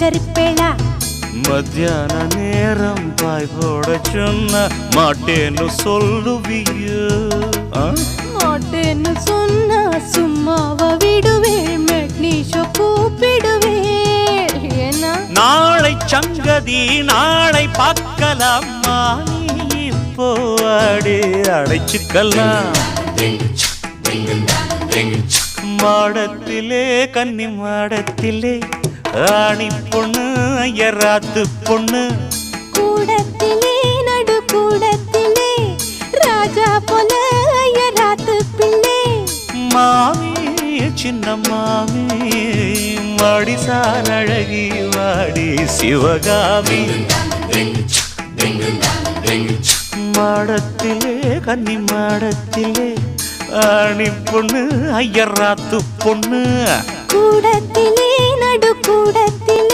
உச்சரிப்பேளா? மத்தியான நேரம் பாய் போட சொன்ன மாட்டேன்னு சொல்லுவியோ? மாட்டேன்னு சொன்னா சும்மாவா விடுவேள்? மெட்னிஷோ கூப்பிடுவேள். ஏன்னா நாளை சங்கதி நாளை பார்க்கலாமா? இப்போ அடி அடைச்சுக்கலாம். மாடத்திலே கன்னி மாடத்திலே ஆணி பொண்ணு ஐயராத்து பொண்ணு. கூடத்திலே நடு கூடத்திலே ராஜா போல ஐயராத்து பிள்ளை. மாமி சின்ன மாமி மடிசால் அழகி வாடி சிவகாமி. மாடத்திலே கன்னி மாடத்திலே ஆணி பொண்ணு ஐயராத்து பொண்ணு. கூடத்திலே நடு கூடத்திலே